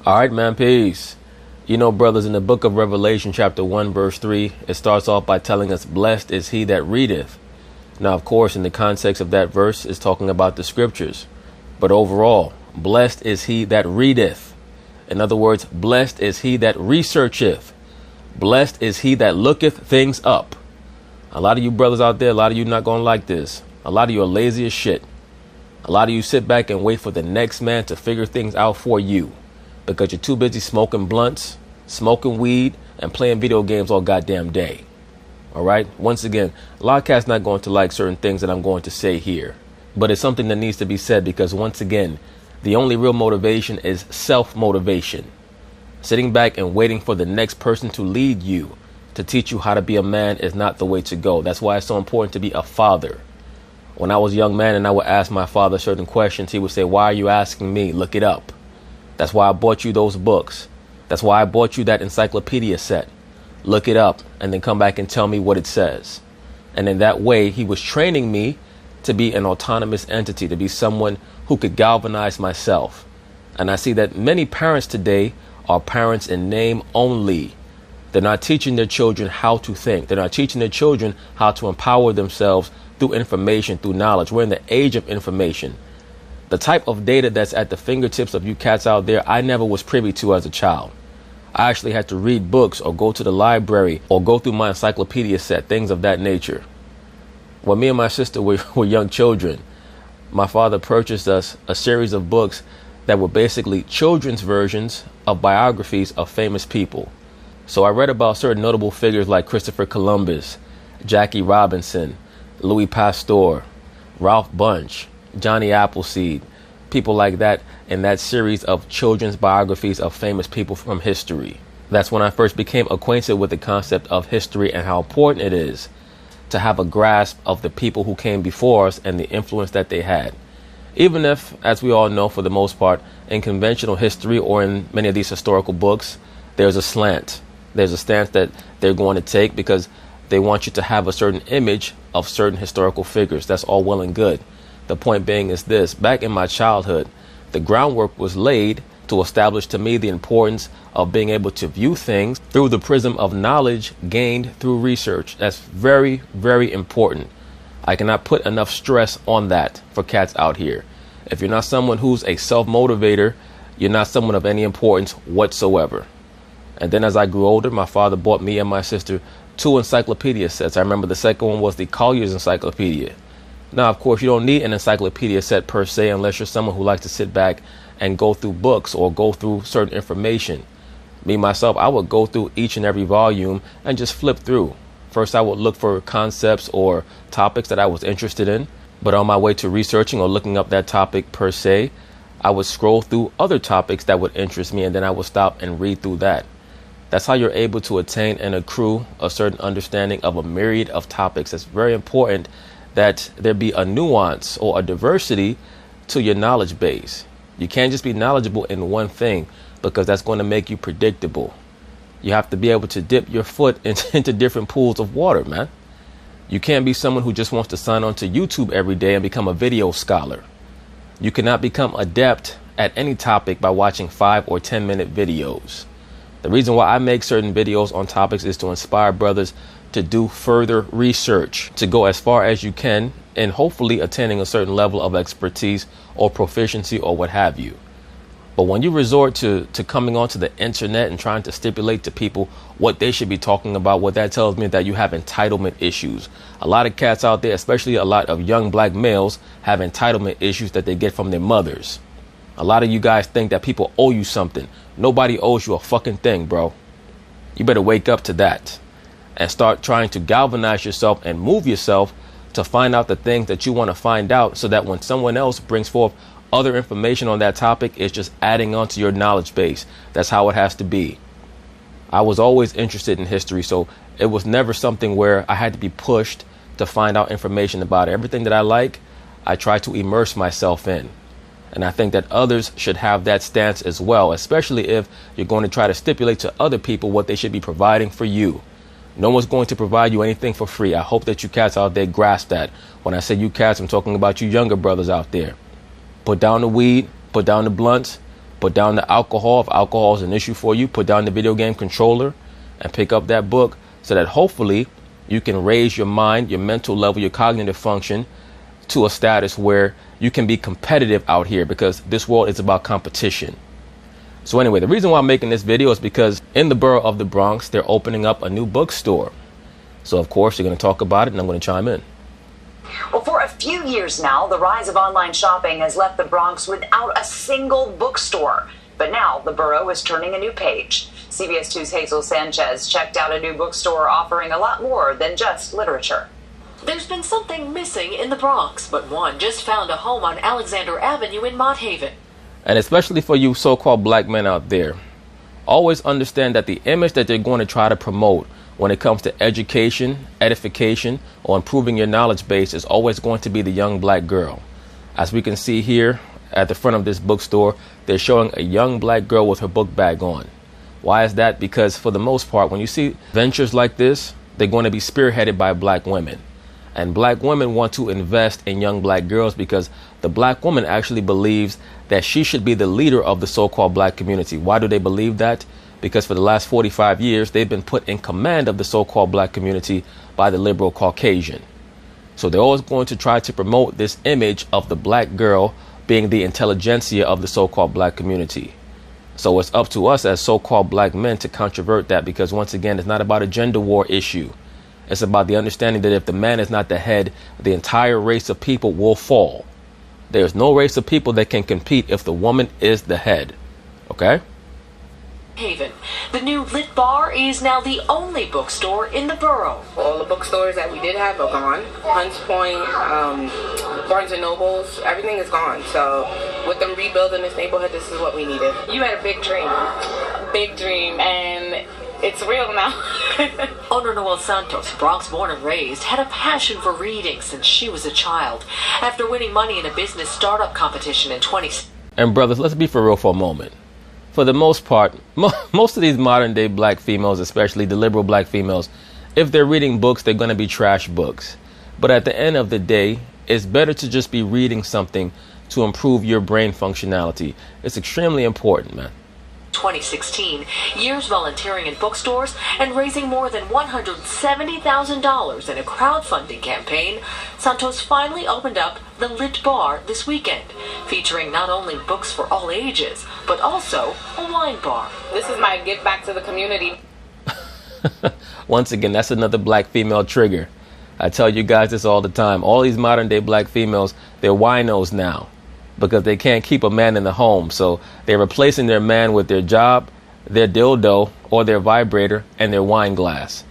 All right, man, peace. You know, brothers, in the book of Revelation, chapter 1, verse 3, it starts off by telling us, blessed is he that readeth. Now, of course, in the context of that verse, it's talking about the scriptures. But overall, blessed is he that readeth. In other words, blessed is he that researcheth. Blessed is he that looketh things up. A lot of you brothers out there, a lot of you not going to like this. A lot of you are lazy as shit. A lot of you sit back and wait for the next man to figure things out for you, because you're too busy smoking blunts, smoking weed, and playing video games all goddamn day. All right. Once again, a lot of cats not going to like certain things that I'm going to say here, but it's something that needs to be said, because once again, the only real motivation is self-motivation. Sitting back and waiting for the next person to lead you, to teach you how to be a man, is not the way to go. That's why it's so important to be a father. When I was a young man and I would ask my father certain questions, he would say, why are you asking me? Look it up. That's why I bought you those books. That's why I bought you that encyclopedia set. Look it up and then come back and tell me what it says. And in that way, he was training me to be an autonomous entity, to be someone who could galvanize myself. And I see that many parents today are parents in name only. They're not teaching their children how to think. They're not teaching their children how to empower themselves through information, through knowledge. We're in the age of information. The type of data that's at the fingertips of you cats out there, I never was privy to as a child. I actually had to read books or go to the library or go through my encyclopedia set, things of that nature. When me and my sister were young children, my father purchased us a series of books that were basically children's versions of biographies of famous people. So I read about certain notable figures like Christopher Columbus, Jackie Robinson, Louis Pasteur, Ralph Bunche, Johnny Appleseed, people like that, in that series of children's biographies of famous people from history. That's when I first became acquainted with the concept of history and how important it is to have a grasp of the people who came before us and the influence that they had. Even if, as we all know, for the most part, in conventional history or in many of these historical books, there's a slant. There's a stance that they're going to take because they want you to have a certain image of certain historical figures. That's all well and good. The point being is this: back in my childhood, the groundwork was laid to establish to me the importance of being able to view things through the prism of knowledge gained through research. That's very, very important. I cannot put enough stress on that for cats out here. If you're not someone who's a self-motivator, you're not someone of any importance whatsoever. And then as I grew older, my father bought me and my sister 2 encyclopedia sets. I remember the second one was the Collier's Encyclopedia. Now, of course, you don't need an encyclopedia set per se unless you're someone who likes to sit back and go through books or go through certain information. Me, myself, I would go through each and every volume and just flip through. First, I would look for concepts or topics that I was interested in. But on my way to researching or looking up that topic per se, I would scroll through other topics that would interest me, and then I would stop and read through that. That's how you're able to attain and accrue a certain understanding of a myriad of topics. It's very important that there be a nuance or a diversity to your knowledge base. You can't just be knowledgeable in one thing, because that's going to make you predictable. You have to be able to dip your foot into different pools of water, man. You can't be someone who just wants to sign on to YouTube every day and become a video scholar. You cannot become adept at any topic by watching 5 or 10-minute videos. The reason why I make certain videos on topics is to inspire brothers to do further research, to go as far as you can, and hopefully attaining a certain level of expertise or proficiency or what have you. But when you resort to coming onto the internet and trying to stipulate to people what they should be talking about, what that tells me that you have entitlement issues. A lot of cats out there, especially a lot of young black males, have entitlement issues that they get from their mothers. A lot of you guys think that people owe you something. Nobody owes you a fucking thing, bro. You better wake up to that and start trying to galvanize yourself and move yourself to find out the things that you want to find out, so that when someone else brings forth other information on that topic, it's just adding on to your knowledge base. That's how it has to be. I was always interested in history, so it was never something where I had to be pushed to find out information about it. Everything that I like, I try to immerse myself in. And I think that others should have that stance as well, especially if you're going to try to stipulate to other people what they should be providing for you. No one's going to provide you anything for free. I hope that you cats out there grasp that. When I say you cats, I'm talking about you younger brothers out there. Put down the weed, put down the blunts, Put down the alcohol. If alcohol is an issue for you, put down the video game controller and pick up that book so that hopefully you can raise your mind, your mental level, your cognitive function to a status where you can be competitive out here, because this world is about competition. So anyway, the reason why I'm making this video is because in the borough of the Bronx, they're opening up a new bookstore. So of course, you're going to talk about it and I'm going to chime in. Well, for a few years now, the rise of online shopping has left the Bronx without a single bookstore. But now the borough is turning a new page. CBS 2's Hazel Sanchez checked out a new bookstore offering a lot more than just literature. There's been something missing in the Bronx, but one just found a home on Alexander Avenue in Mott Haven. And especially for you so-called black men out there, always understand that the image that they're going to try to promote when it comes to education, edification, or improving your knowledge base is always going to be the young black girl. As we can see here at the front of this bookstore, they're showing a young black girl with her book bag on. Why is that? Because for the most part, when you see ventures like this, they're going to be spearheaded by black women. And black women want to invest in young black girls because the black woman actually believes that she should be the leader of the so-called black community. Why do they believe that? Because for the last 45 years, they've been put in command of the so-called black community by the liberal Caucasian. So they're always going to try to promote this image of the black girl being the intelligentsia of the so-called black community. So it's up to us as so-called black men to controvert that, because once again, it's not about a gender war issue. It's about the understanding that if the man is not the head, the entire race of people will fall. There's no race of people that can compete if the woman is the head. Okay? Haven. The new Lit Bar is now the only bookstore in the borough. All the bookstores that we did have are gone. Hunts Point, Barnes & Nobles, everything is gone. So with them rebuilding this neighborhood, this is what we needed. You had a big dream, and it's real now. Owner Noel Santos, Bronx born and raised, had a passion for reading since she was a child. After winning money in a business startup competition in 20... And brothers, let's be for real for a moment. For the most part, most of these modern day black females, especially the liberal black females, if they're reading books, they're going to be trash books. But at the end of the day, it's better to just be reading something to improve your brain functionality. It's extremely important, man. 2016, years volunteering in bookstores and raising more than $170,000 in a crowdfunding campaign, Santos finally opened up the Lit Bar this weekend, featuring not only books for all ages, but also a wine bar. This is my give back to the community. Once again, that's another black female trigger. I tell you guys this all the time. All these modern day black females, they're winos now, because they can't keep a man in the home. So they're replacing their man with their job, their dildo, or their vibrator, and their wine glass.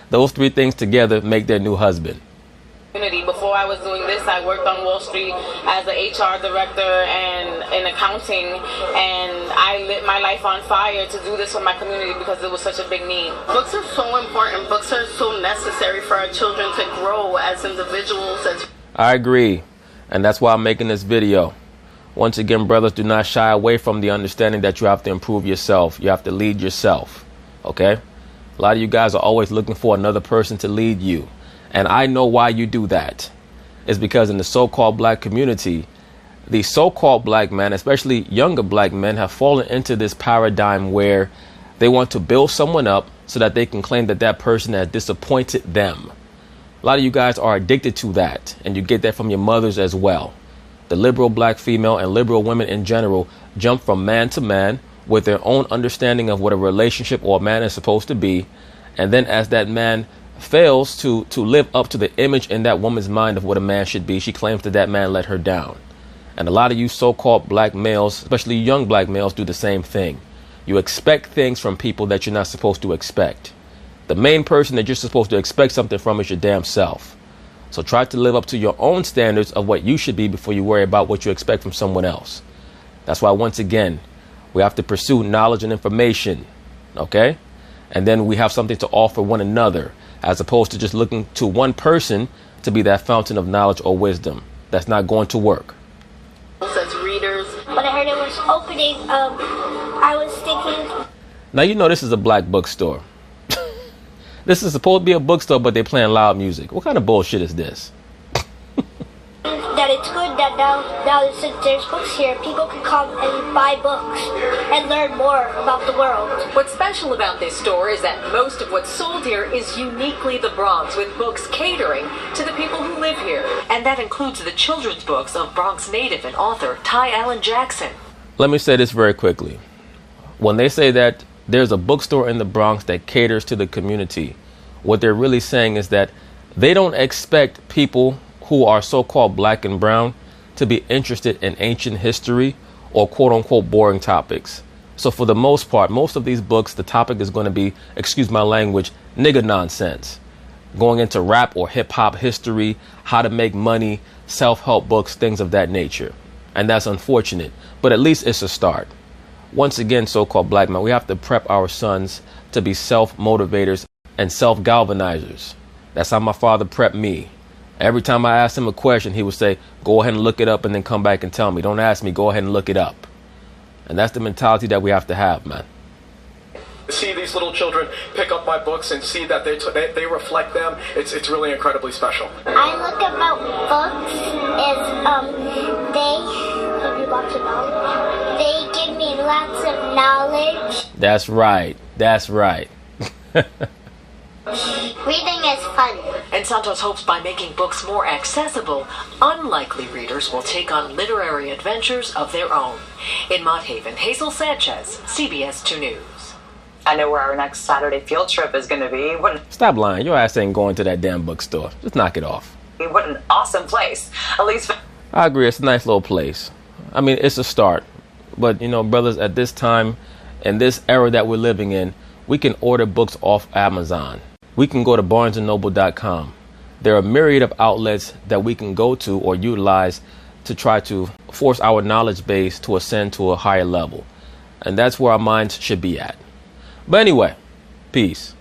Those three things together make their new husband. Before I was doing this, I worked on Wall Street as an HR director and in accounting, and I lit my life on fire to do this for my community because it was such a big need. Books are so important. Books are so necessary for our children to grow as individuals. I agree. And that's why I'm making this video. Once again, brothers, do not shy away from the understanding that you have to improve yourself. You have to lead yourself. Okay? A lot of you guys are always looking for another person to lead you. And I know why you do that. It's because in the so-called black community, the so-called black men, especially younger black men, have fallen into this paradigm where they want to build someone up so that they can claim that that person has disappointed them. A lot of you guys are addicted to that, and you get that from your mothers as well. The liberal black female and liberal women in general jump from man to man with their own understanding of what a relationship or a man is supposed to be. And then as that man fails to live up to the image in that woman's mind of what a man should be, she claims that that man let her down. And a lot of you so-called black males, especially young black males, do the same thing. You expect things from people that you're not supposed to expect. The main person that you're supposed to expect something from is your damn self. So try to live up to your own standards of what you should be before you worry about what you expect from someone else. That's why, once again, we have to pursue knowledge and information. Okay? And then we have something to offer one another, as opposed to just looking to one person to be that fountain of knowledge or wisdom. That's not going to work. As readers, when I heard it was opening, I was thinking... Now, you know this is a black bookstore. This is supposed to be a bookstore, but they're playing loud music. What kind of bullshit is this? When that it's good that now since there's books here, people can come and buy books and learn more about the world. What's special about this store is that most of what's sold here is uniquely the Bronx, with books catering to the people who live here. And that includes the children's books of Bronx native and author Ty Allen Jackson. Let me say this very quickly. When they say that there's a bookstore in the Bronx that caters to the community, what they're really saying is that they don't expect people who are so-called black and brown to be interested in ancient history or quote-unquote boring topics. So for the most part, most of these books, the topic is going to be, excuse my language, nigga nonsense. Going into rap or hip-hop history, how to make money, self-help books, things of that nature. And that's unfortunate, but at least it's a start. Once again, so-called black men, we have to prep our sons to be self-motivators and self-galvanizers. That's how my father prepped me. Every time I asked him a question, he would say, go ahead and look it up and then come back and tell me. Don't ask me, go ahead and look it up. And that's the mentality that we have to have, man. See these little children pick up my books and see that they reflect them. It's really incredibly special. I look about books they give me lots of knowledge. That's right. That's right. Reading is fun. And Santos hopes by making books more accessible, unlikely readers will take on literary adventures of their own. In Mott Haven, Hazel Sanchez, CBS 2 News. I know where our next Saturday field trip is going to be. Stop lying. Your ass ain't going to that damn bookstore. Just knock it off. What an awesome place. At least I agree. It's a nice little place. I mean, it's a start. But, you know, brothers, at this time, in this era that we're living in, we can order books off Amazon. We can go to barnesandnoble.com. There are a myriad of outlets that we can go to or utilize to try to force our knowledge base to ascend to a higher level. And that's where our minds should be at. But anyway, peace.